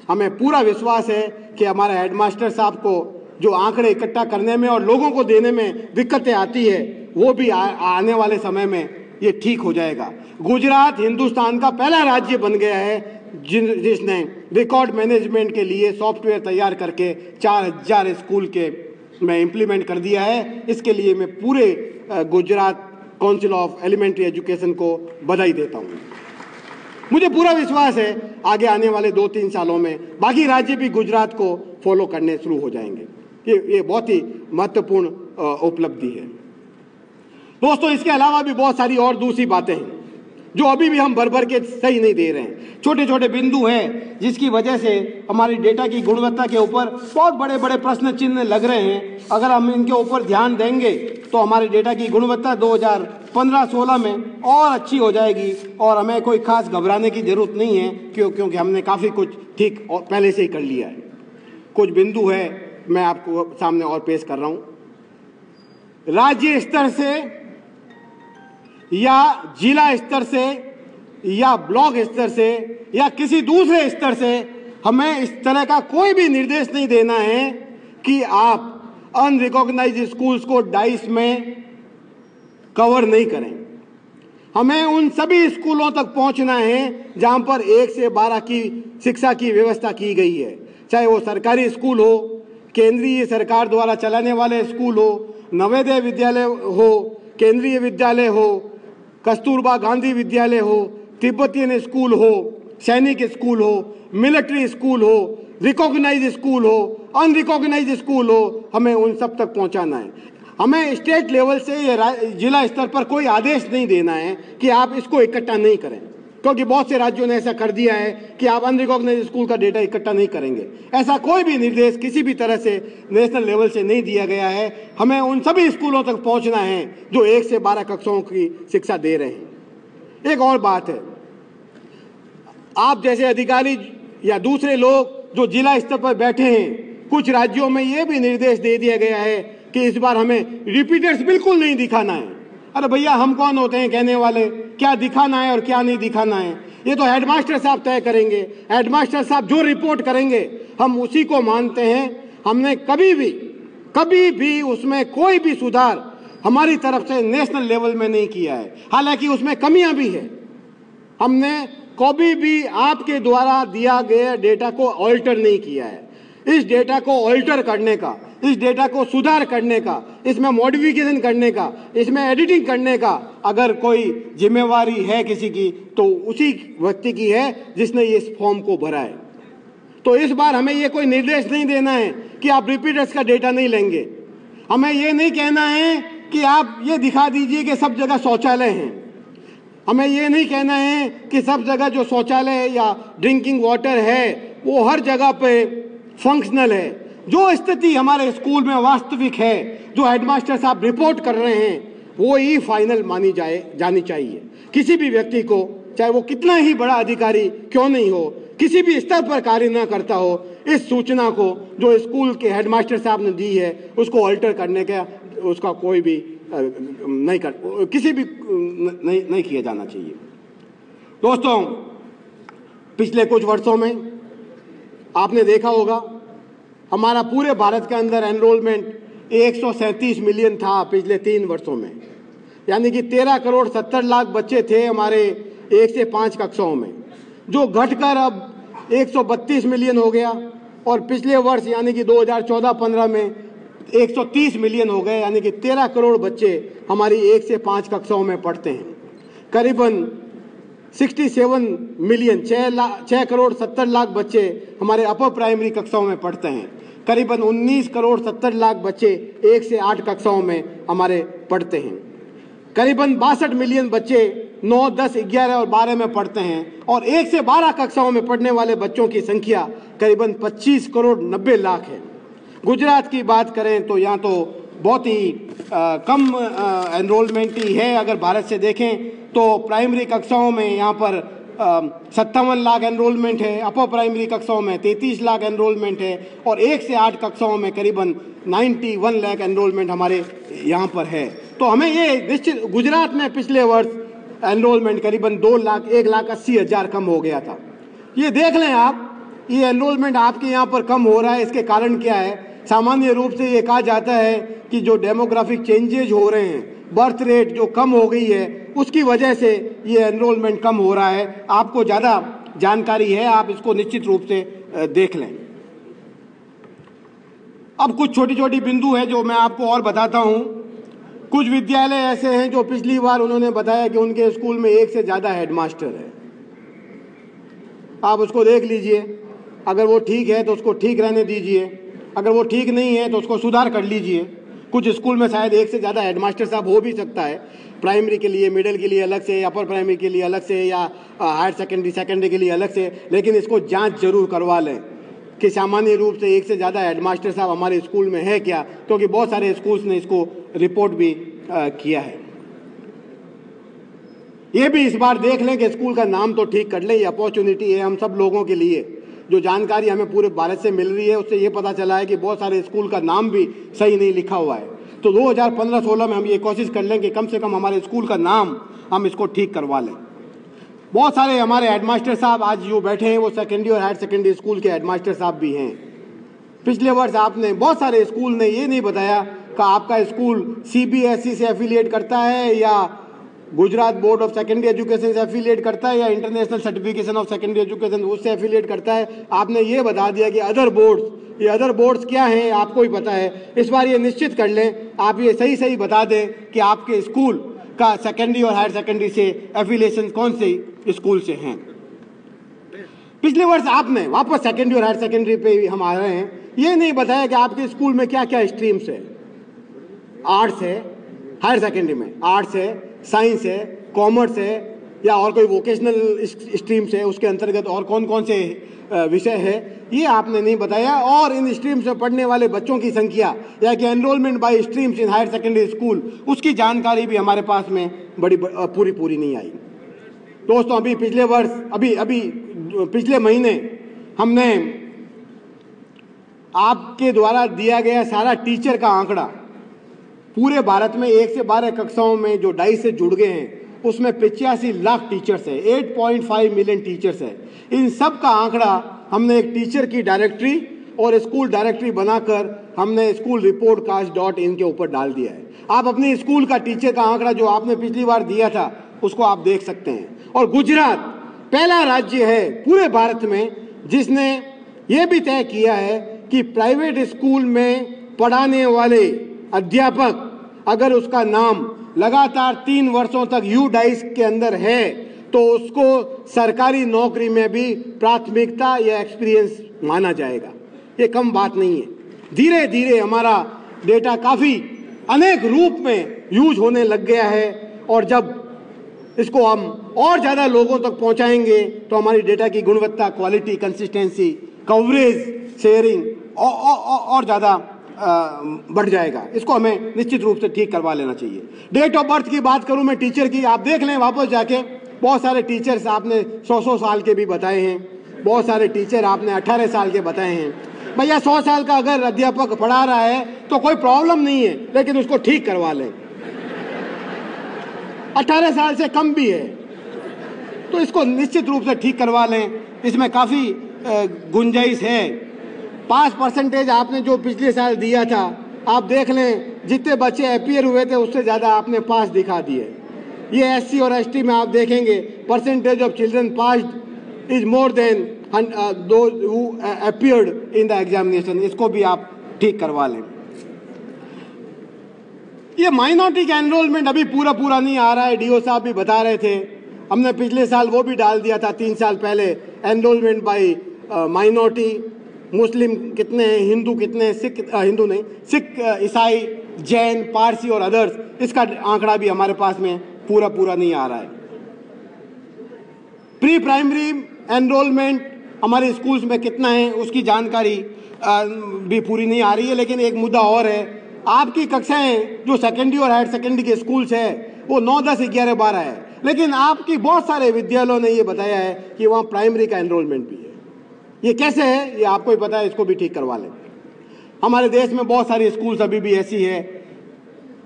हमें पूरा विश्वास है कि हमारे हेडमास्टर साहब को जो आंकड़े इकट्ठा करने में और लोगों को देने में दिक्कतें आती है वो भी आने वाले समय में ये ठीक हो जाएगा। गुजरात हिंदुस्तान का पहला राज्य बन गया है जिसने रिकॉर्ड मैनेजमेंट के लिए सॉफ्टवेयर तैयार करके 4,000 स्कूल के में इम्प्लीमेंट कर दिया है। इसके लिए मैं पूरे Gujarat council of elementary education को बधाई देता हूँ। मुझे पूरा विश्वास है आगे आने वाले 2-3 सालों में बाकी राज्य भी गुजरात को फॉलो करने शुरू हो जाएंगे। ये बहुत ही महत्वपूर्ण उपलब्धि है। दोस्तों, इसके अलावा भी बहुत सारी और दूसरी बातें हैं जो अभी भी हम भर के सही नहीं दे रहे हैं। छोटे छोटे बिंदु हैं जिसकी वजह से हमारी डेटा की गुणवत्ता के ऊपर बहुत बड़े बड़े प्रश्न चिन्ह लग रहे हैं। अगर हम इनके ऊपर ध्यान देंगे तो हमारी डेटा की गुणवत्ता 2015-16 में और अच्छी हो जाएगी और हमें कोई खास घबराने की जरूरत नहीं है, क्योंकि हमने काफ़ी कुछ ठीक पहले से ही कर लिया है। कुछ बिंदु है मैं आपको सामने और पेश कर रहा हूँ। राज्य स्तर से या जिला स्तर से या ब्लॉक स्तर से या किसी दूसरे स्तर से हमें इस तरह का कोई भी निर्देश नहीं देना है कि आप अनरिकॉग्नाइज्ड स्कूल्स को डाइस में कवर नहीं करें। हमें उन सभी स्कूलों तक पहुंचना है जहां पर 1 से 12 की शिक्षा की व्यवस्था की गई है, चाहे वो सरकारी स्कूल हो, केंद्रीय सरकार द्वारा चलाने वाले स्कूल हो, नवोदय विद्यालय हो, केंद्रीय विद्यालय हो, कस्तूरबा गांधी विद्यालय हो, तिब्बतियन स्कूल हो, सैनिक स्कूल हो, मिलिट्री स्कूल हो, रिकॉग्नाइज स्कूल हो, अनरिकॉग्नाइज स्कूल हो, हमें उन सब तक पहुंचाना है। हमें स्टेट लेवल से या जिला स्तर पर कोई आदेश नहीं देना है कि आप इसको इकट्ठा नहीं करें, क्योंकि बहुत से राज्यों ने ऐसा कर दिया है कि आप अनरिकॉग्नाइज स्कूल का डेटा इकट्ठा नहीं करेंगे। ऐसा कोई भी निर्देश किसी भी तरह से नेशनल लेवल से नहीं दिया गया है। हमें उन सभी स्कूलों तक पहुंचना है जो 1 से 12 कक्षाओं की शिक्षा दे रहे हैं। एक और बात है, आप जैसे अधिकारी या दूसरे लोग जो जिला स्तर पर बैठे हैं, कुछ राज्यों में यह भी निर्देश दे दिया गया है कि इस बार हमें रिपीटर्स बिल्कुल नहीं दिखाना है। अरे भैया, हम कौन होते हैं कहने वाले क्या दिखाना है और क्या नहीं दिखाना है? ये तो हेडमास्टर साहब तय करेंगे। हेडमास्टर साहब जो रिपोर्ट करेंगे हम उसी को मानते हैं। हमने कभी भी उसमें कोई भी सुधार हमारी तरफ से नेशनल लेवल में नहीं किया है, हालांकि उसमें कमियां भी है। हमने कभी भी आपके द्वारा दिया गया डेटा को ऑल्टर नहीं किया है। इस डेटा को ऑल्टर करने का, इस डेटा को सुधार करने का, इसमें मॉडिफिकेशन करने का, इसमें एडिटिंग करने का अगर कोई जिम्मेवारी है किसी की, तो उसी व्यक्ति की है जिसने इस फॉर्म को भरा है। तो इस बार हमें ये कोई निर्देश नहीं देना है कि आप रिपीटर्स का डेटा नहीं लेंगे। हमें ये नहीं कहना है कि आप ये दिखा दीजिए कि सब जगह शौचालय हैं। हमें ये नहीं कहना है कि सब जगह जो शौचालय या ड्रिंकिंग वाटर है वो हर जगह पे फंक्शनल है। जो स्थिति हमारे स्कूल में वास्तविक है, जो हेडमास्टर साहब रिपोर्ट कर रहे हैं, वो ही फाइनल मानी जानी चाहिए। किसी भी व्यक्ति को, चाहे वो कितना ही बड़ा अधिकारी क्यों नहीं हो, किसी भी स्तर पर कार्य न करता हो, इस सूचना को जो स्कूल के हेडमास्टर साहब ने दी है उसको अल्टर करने का उसका कोई भी नहीं किया जाना चाहिए। दोस्तों, पिछले कुछ वर्षों में आपने देखा होगा हमारा पूरे भारत के अंदर एनरोलमेंट 137 मिलियन था पिछले 3 वर्षों में, यानी कि 13 करोड़ 70 लाख बच्चे थे हमारे 1 से 5 कक्षाओं में, जो घटकर अब 132 मिलियन हो गया। और पिछले वर्ष यानी कि 2014-15 में 130 मिलियन हो गए, यानी कि 13 करोड़ बच्चे हमारी 1 से 5 कक्षाओं में पढ़ते हैं। करीबन 67 मिलियन 6 करोड़ 70 लाख बच्चे हमारे अपर प्राइमरी कक्षाओं में पढ़ते हैं। करीबन 19 करोड़ 70 लाख बच्चे 1 से 8 कक्षाओं में हमारे पढ़ते हैं। करीबन 62 मिलियन बच्चे 9, 10, 11 और 12 में पढ़ते हैं। और 1 से 12 कक्षाओं में पढ़ने वाले बच्चों की संख्या करीबन 25 करोड़ 90 लाख है। गुजरात की बात करें तो यहाँ तो बहुत ही कम एनरोलमेंट ही है। अगर भारत से देखें तो प्राइमरी कक्षाओं में यहाँ पर 57 लाख एनरोलमेंट है, अपर प्राइमरी कक्षाओं में 33 लाख एनरोलमेंट है और 1 से 8 कक्षाओं में करीबन 91 लाख एनरोलमेंट हमारे यहाँ पर है। तो हमें ये निश्चित, गुजरात में पिछले वर्ष एनरोलमेंट करीबन 1,80,000 कम हो गया था। ये देख लें आप, ये एनरोलमेंट आपके यहाँ पर कम हो रहा है, इसके कारण क्या है? सामान्य रूप से ये कहा जाता है कि जो डेमोग्राफिक चेंजेज हो रहे हैं, बर्थ रेट जो कम हो गई है, उसकी वजह से ये एनरोलमेंट कम हो रहा है। आपको ज़्यादा जानकारी है, आप इसको निश्चित रूप से देख लें। अब कुछ छोटी छोटी बिंदु है जो मैं आपको और बताता हूँ। कुछ विद्यालय ऐसे हैं जो पिछली बार उन्होंने बताया कि उनके स्कूल में 1 से ज़्यादा हेडमास्टर है। आप उसको देख लीजिए, अगर वो ठीक है तो उसको ठीक रहने दीजिए, अगर वो ठीक नहीं है तो उसको सुधार कर लीजिए। कुछ स्कूल में शायद 1 से ज़्यादा हेडमास्टर साहब हो भी सकता है, प्राइमरी के लिए, मिडिल के लिए अलग से, अपर प्राइमरी के लिए अलग से, या हायर सेकेंडरी के लिए अलग से। लेकिन इसको जांच जरूर करवा लें कि सामान्य रूप से 1 से ज़्यादा हेडमास्टर साहब हमारे स्कूल में है क्या, क्योंकि बहुत सारे स्कूल्स ने इसको रिपोर्ट भी किया है। ये भी इस बार देख लें कि स्कूल का नाम तो ठीक कर लें। ये अपॉर्चुनिटी है हम सब लोगों के लिए। जो जानकारी हमें पूरे भारत से मिल रही है उससे ये पता चला है कि बहुत सारे स्कूल का नाम भी सही नहीं लिखा हुआ है। तो 2015-16 में हम ये कोशिश कर लें कि कम से कम हमारे स्कूल का नाम हम इसको ठीक करवा लें। बहुत सारे हमारे हेडमास्टर साहब आज जो बैठे हैं वो सेकेंडरी और हायर सेकेंडरी स्कूल के हेडमास्टर साहब भी हैं। पिछले वर्ष आपने, बहुत सारे स्कूल ने ये नहीं बताया कि आपका स्कूल CBSE से एफिलिएट करता है या Gujarat board of secondary education से एफिलिएट करता है या international certification of secondary education उससे एफिलिएट करता है। आपने ये बता दिया कि अदर बोर्ड्स, ये अदर बोर्ड्स क्या हैं आपको ही पता है। इस बार ये निश्चित कर लें, आप ये सही बता दें कि आपके स्कूल का सेकेंडरी और हायर सेकेंडरी से एफिलिएशन कौन से स्कूल से हैं। पिछले वर्ष आपने वापस सेकेंडरी और हायर सेकेंडरी पे हम आ रहे हैं, ये नहीं बताया कि आपके स्कूल में क्या क्या स्ट्रीम्स है। आर्ट्स है, हायर सेकेंडरी में आर्ट्स है, साइंस है, कॉमर्स है, या और कोई वोकेशनल स्ट्रीम्स है, उसके अंतर्गत और कौन कौन से विषय है, ये आपने नहीं बताया। और इन स्ट्रीम्स में पढ़ने वाले बच्चों की संख्या या कि enrolment by streams in higher secondary school, उसकी जानकारी भी हमारे पास में बड़ी पूरी नहीं आई। दोस्तों, अभी पिछले वर्ष अभी पिछले महीने हमने आपके द्वारा दिया गया सारा टीचर का आंकड़ा, पूरे भारत में 1 से 12 कक्षाओं में जो डाइस से जुड़ गए हैं उसमें 85 लाख टीचर्स है, 8.5 मिलियन टीचर्स है। इन सब का आंकड़ा हमने एक टीचर की डायरेक्टरी और स्कूल डायरेक्टरी बनाकर हमने स्कूल रिपोर्ट कास्ट.in के ऊपर डाल दिया है। आप अपने स्कूल का टीचर का आंकड़ा जो आपने पिछली बार दिया था उसको आप देख सकते हैं। और गुजरात पहला राज्य है पूरे भारत में जिसने ये भी तय किया है कि प्राइवेट स्कूल में पढ़ाने वाले अध्यापक अगर उसका नाम लगातार 3 वर्षों तक यूडाइस के अंदर है तो उसको सरकारी नौकरी में भी प्राथमिकता या एक्सपीरियंस माना जाएगा। ये कम बात नहीं है। धीरे धीरे हमारा डेटा काफी अनेक रूप में यूज होने लग गया है और जब इसको हम और ज्यादा लोगों तक पहुंचाएंगे तो हमारी डेटा की गुणवत्ता, क्वालिटी, कंसिस्टेंसी, कवरेज, शेयरिंग और ज्यादा बढ़ जाएगा। इसको हमें निश्चित रूप से ठीक करवा लेना चाहिए। डेट ऑफ बर्थ की बात करूं मैं टीचर की, आप देख लें वापस जाके, बहुत सारे टीचर्स आपने 100 साल के भी बताए हैं, बहुत सारे टीचर आपने 18 साल के बताए हैं। भैया 100 साल का अगर अध्यापक पढ़ा रहा है तो कोई प्रॉब्लम नहीं है, लेकिन उसको ठीक करवा लें। 18 साल से कम भी है तो इसको निश्चित रूप से ठीक करवा लें। इसमें काफी गुंजाइश है। 5% आपने जो पिछले साल दिया था, आप देख लें जितने बच्चे अपीयर हुए थे उससे ज्यादा आपने पास दिखा दिए। ये SC और ST में आप देखेंगे percentage of children passed is more than those who appeared in the examination. इसको भी आप ठीक करवा लें। ये माइनॉरिटी का एनरोलमेंट अभी पूरा नहीं आ रहा है। DO साहब भी बता रहे थे, हमने पिछले साल वो भी डाल दिया था 3 साल पहले, एनरोलमेंट बाय माइनॉरिटी, मुस्लिम कितने हैं, हिंदू कितने हैं, सिख हिंदू नहीं, सिख, ईसाई, जैन, पारसी और अदर्स। इसका आंकड़ा भी हमारे पास में पूरा नहीं आ रहा है। प्री प्राइमरी एनरोलमेंट हमारे स्कूल्स में कितना है उसकी जानकारी भी पूरी नहीं आ रही है। लेकिन एक मुद्दा और है, आपकी कक्षाएं जो सेकेंडरी और हायर सेकेंडरी के स्कूल्स है वो 9, 10, 11, 12 है, लेकिन आपकी बहुत सारे विद्यालयों ने ये बताया है कि वहाँ प्राइमरी का एनरोलमेंट भी है। ये कैसे है ये आपको ही पता है, इसको भी ठीक करवा लें। हमारे देश में बहुत सारी स्कूल्स अभी भी ऐसी है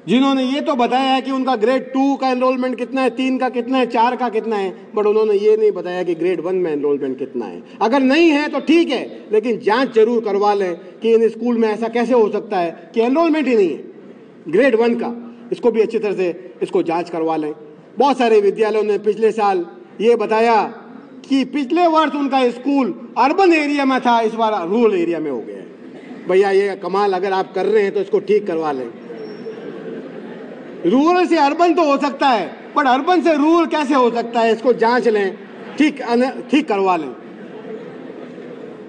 जिन्होंने ये तो बताया है कि उनका ग्रेड 2 का एनरोलमेंट कितना है, 3 का कितना है, 4 का कितना है, बट उन्होंने ये नहीं बताया कि ग्रेड 1 में एनरोलमेंट कितना है। अगर नहीं है तो ठीक है, लेकिन जांच जरूर करवा लें कि इन स्कूल में ऐसा कैसे हो सकता है कि एनरोलमेंट ही नहीं है ग्रेड 1 का। इसको भी अच्छी तरह से इसको जांच करवा लें। बहुत सारे विद्यालयों ने पिछले साल ये बताया कि पिछले वर्ष उनका स्कूल अर्बन एरिया में था, इस बार रूरल एरिया में हो गया है। भैया ये कमाल अगर आप कर रहे हैं तो इसको ठीक करवा लें। रूरल से अर्बन तो हो सकता है, पर अर्बन से रूरल कैसे हो सकता है, इसको जांच लें, ठीक करवा लें।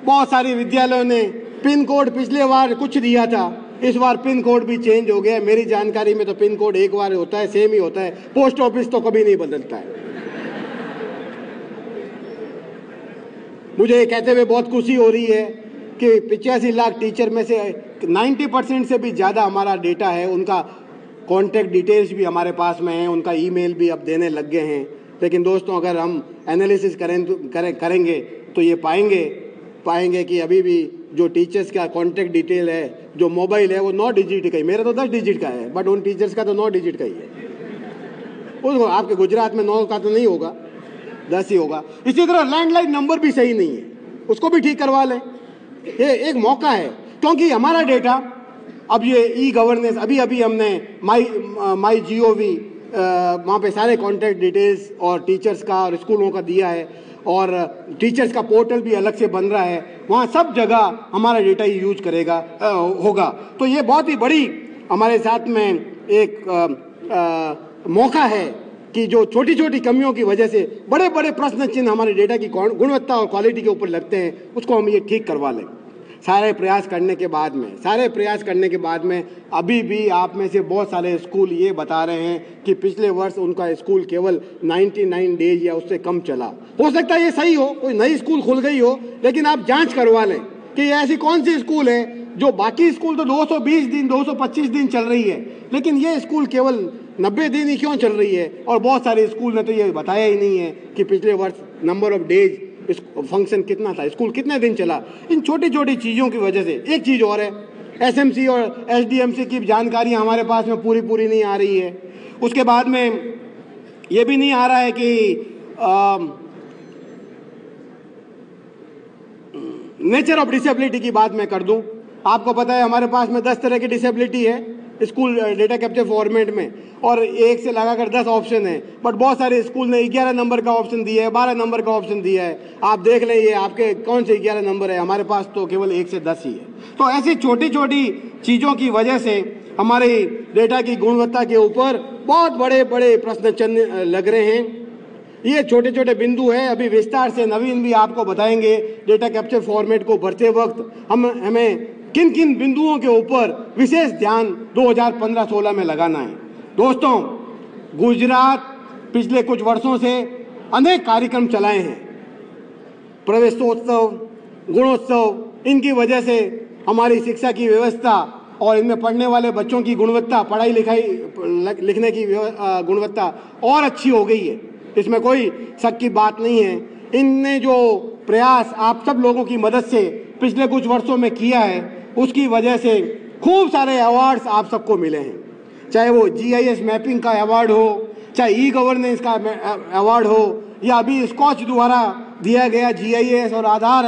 बहुत सारे विद्यालयों ने पिन कोड पिछले बार कुछ दिया था, इस बार पिन कोड भी चेंज हो गया। मेरी जानकारी में तो पिन कोड एक बार होता है, सेम ही होता है। पोस्ट ऑफिस तो कभी नहीं बदलता है। मुझे ये कहते हुए बहुत खुशी हो रही है कि 85 लाख टीचर में से 90% से भी ज़्यादा हमारा डेटा है, उनका कॉन्टैक्ट डिटेल्स भी हमारे पास में है, उनका ईमेल भी अब देने लग गए हैं। लेकिन दोस्तों अगर हम एनालिसिस करेंगे तो ये पाएंगे कि अभी भी जो टीचर्स का कॉन्टैक्ट डिटेल है, जो मोबाइल है, वो 9 डिजिट का ही, मेरा तो 10 डिजिट का है, बट उन टीचर्स का तो 9 डिजिट का ही है। उसको आपके गुजरात में 9 का तो नहीं होगा, 10 ही होगा। इसी तरह लैंडलाइन नंबर भी सही नहीं है, उसको भी ठीक करवा लें। ये एक मौका है, क्योंकि हमारा डेटा अब ये ई-गवर्नेंस अभी हमने माई GOV वहाँ पे सारे कॉन्टैक्ट डिटेल्स और टीचर्स का और स्कूलों का दिया है, और टीचर्स का पोर्टल भी अलग से बन रहा है, वहाँ सब जगह हमारा डेटा ही यूज होगा। तो ये बहुत ही बड़ी हमारे साथ में एक मौका है कि जो छोटी छोटी कमियों की वजह से बड़े बड़े प्रश्न चिन्ह हमारे डेटा की गुणवत्ता और क्वालिटी के ऊपर लगते हैं, उसको हम ये ठीक करवा लें। सारे प्रयास करने के बाद में अभी भी आप में से बहुत सारे स्कूल ये बता रहे हैं कि पिछले वर्ष उनका स्कूल केवल 99 डेज या उससे कम चला। हो सकता है ये सही हो, कोई नई स्कूल खुल गई हो, लेकिन आप जांच करवा लें कि ये ऐसी कौन सी स्कूल है जो बाकी स्कूल तो 220 दिन 225 दिन चल रही है, लेकिन ये स्कूल केवल 90 दिन ही क्यों चल रही है। और बहुत सारे स्कूल ने तो ये बताया ही नहीं है कि पिछले वर्ष नंबर ऑफ डेज इस फंक्शन कितना था, स्कूल कितने दिन चला। इन छोटी छोटी चीज़ों की वजह से एक चीज़ और है, एसएमसी और एसडीएमसी की जानकारी हमारे पास में पूरी नहीं आ रही है। उसके बाद में ये भी नहीं आ रहा है कि नेचर ऑफ डिसेबिलिटी की बात मैं कर दूं। आपको पता है हमारे पास में 10 तरह की डिसेबिलिटी है स्कूल डेटा कैप्चर फॉर्मेट में, और 1 से लगाकर 10 ऑप्शन है, बट बहुत सारे स्कूल ने 11 नंबर का ऑप्शन दिया है, 12 नंबर का ऑप्शन दिया है। आप देख लें ये आपके कौन से 11 नंबर है, हमारे पास तो केवल 1 से 10 ही है। तो ऐसी छोटी छोटी चीज़ों की वजह से हमारे डेटा की गुणवत्ता के ऊपर बहुत बड़े बड़े प्रश्न चिन्ह लग रहे हैं। ये छोटे छोटे बिंदु हैं, अभी विस्तार से नवीन भी आपको बताएंगे डेटा कैप्चर फॉर्मेट को भरते वक्त हमें किन किन बिंदुओं के ऊपर विशेष ध्यान 2015-16 में लगाना है। दोस्तों, गुजरात पिछले कुछ वर्षों से अनेक कार्यक्रम चलाए हैं, प्रवेशोत्सव, गुणोत्सव, इनकी वजह से हमारी शिक्षा की व्यवस्था और इनमें पढ़ने वाले बच्चों की गुणवत्ता, पढ़ाई लिखाई लिखने की गुणवत्ता और अच्छी हो गई है, इसमें कोई शक की बात नहीं है। इनने जो प्रयास आप सब लोगों की मदद से पिछले कुछ वर्षों में किया है, उसकी वजह से खूब सारे अवार्ड्स आप सबको मिले हैं, चाहे वो GIS मैपिंग का अवार्ड हो, चाहे ई-गवर्नेंस का अवार्ड हो, या अभी स्कॉच द्वारा दिया गया GIS और आधार